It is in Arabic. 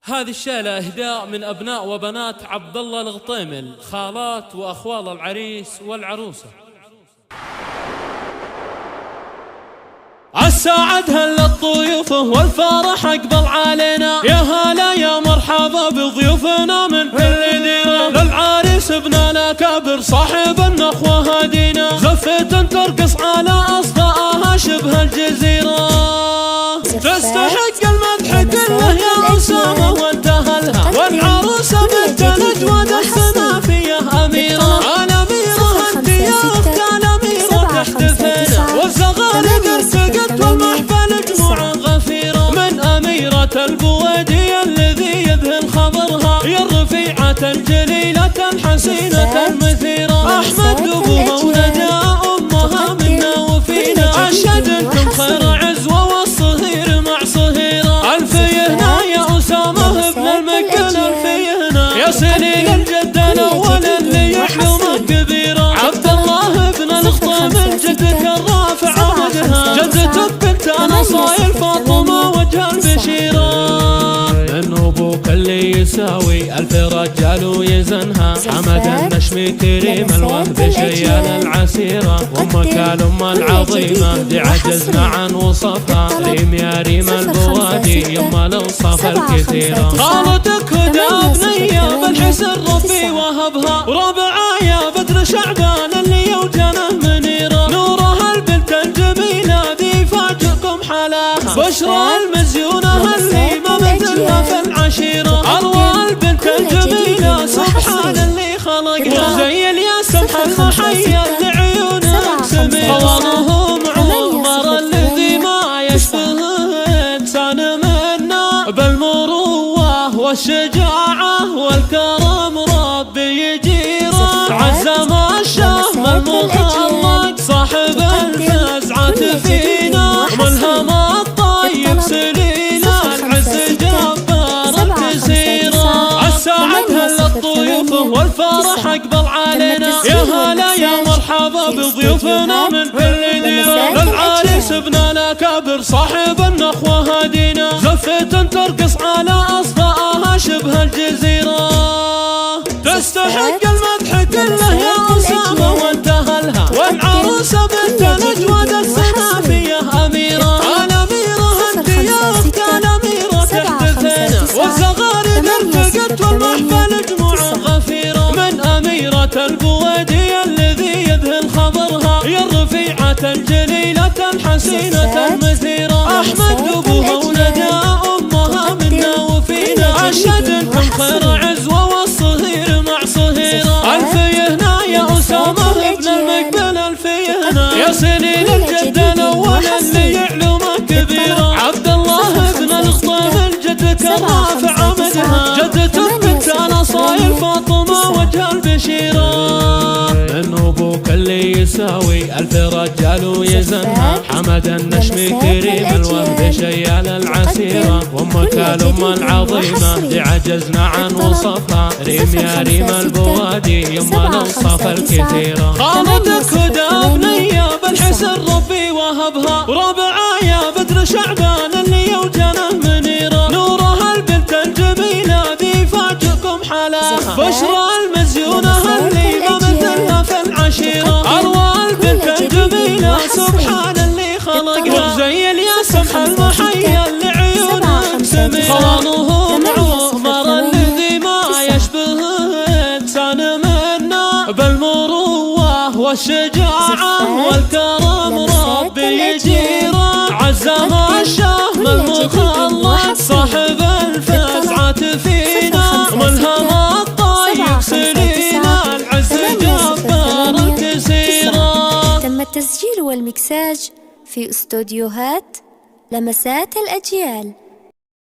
هذه الشيلة إهداء من أبناء وبنات عبد الله الغطيمل، خالات وأخوال العريس والعروسة. السعد هل الضيوف والفرح أقبل علينا، يا هلا يا مرحبا بضيوفنا من كل ديرة. للعريس ابن الأكابر صاحب النخوة هدينا، زفة ترقص على أصداءها شبه الجزيرة. تستحق المدح كله يا أسامة وانتهى لها، والعروسة بنت الأجود السنافية أميرة. الأميرة أنت يا أخت الأميرة تحتفينا، والزغارق ارتقت والمحفل جموع غفيرة. من أميرة البويدي الذي يذهل خبرها، يا الرفيعة الجليلة الحسينة المثيرة. أحمد أبوها وندى أمها منا وفينا، أشهد أنتم خير عزوة والصهير مع صهيرة. الفيهنا يا أسامة ابن المقل الفيهنا، يا سليل الجد الأول اللي يحلم كبيرة. عبد الله ابن الغطيمل جدك الرافع عمدها، جدتك بنت نصايل فاطمة وجه البشيرة. من أبوك اللي يساوي ألف رجال ويزنها، حمد النشمي كريم الوهب شيال العسيرة. أمك الأم العظيمة دي عجزنا عن وصفها، ريم يا ريم البوادي يما الأوصاف الكثيرة. خالتك هدى بنية بالحسن ربي وهبها، وربعها يا بدر شعبان اللي يوجنه منيرة. نورها البنت الجميلة دي فاجئكم حلاها، بشرى المزيونة اللي ما مثلها في العشيرة. أروى البنت الجميلة سبحان اللي خلقها، زي الياسم المحيا لعيونك سميرة. قوامهم عمر الذي ما يشبه إنسان منا، بالمروة والشجاعة والكرم ربي يجيره. عزم الشهم المخلد صاحب الفزعة فينا، ملهم الطيب سليل العز جبار الكسيرة. السعد هل الضيوف والفرح أقبل علينا، يا هلا يا مرحبا بضيوفنا من كل ديرة. للعريس ابن الأكابر صاحب النخوة هدينا، زفة ترقص على أصداءها شبه الجزيرة. تستحق المدح كله يا أسامة وانتهى لها، والعروسة بنت الأجود السنافية أميرة. الأميرة أنت يا أخت الأميرة تحتفينا، والزغارق ارتقت والمحفل جموع غفيرة. من أميرة البويدي الذي يذهل خبرها، يا الرفيعة الجليلة الحسينة المثيرة. أحمد أبوها وندى أمها منا وفينا، أشهد أنتم خير عزوة والصهير مع صهيرة. الفيهنا يا أسامة ابن المقبل الفيهنا، يا سليل الجد الأول اللي يعلم كبيرة. عبد الله ابن الغطيمل جدك الرافع عمدها، جدتك بنت نصايل فاطمة وجه البشيرة. من أبوك اللي يساوي ألف رجال ويزنها، حمد النشمي كريم الوهب شيال العسيرة. وأمك الأم العظيمة دي عجزنا عن وصفها، ريم يا ريم البوادي يما الأوصاف الكثيرة. خالتك هدى بنية بالحسن ربي وهبها، وربعها يا بدر شعبان اللي يوجنه منيرة. نورها البنت الجميلة دي فاجئكم حلاها، بشرى المزيونة اللي ما مثلها في العشيرة. أروى البنت الجميلة سبحان اللي خلقها، زي الياسم المحيا لعيونك سميرة. قوامهم عمر الذي ما يشبه إنسان منا، بالمروة والشجاعة والكرم ربي يجيره. عزم الشهم المخلد صاحب الفزعة فينا، ملهم الطيب سليل العز جبار الكسيرة. تم التسجيل والمكساج في استوديوهات لمسات الأجيال.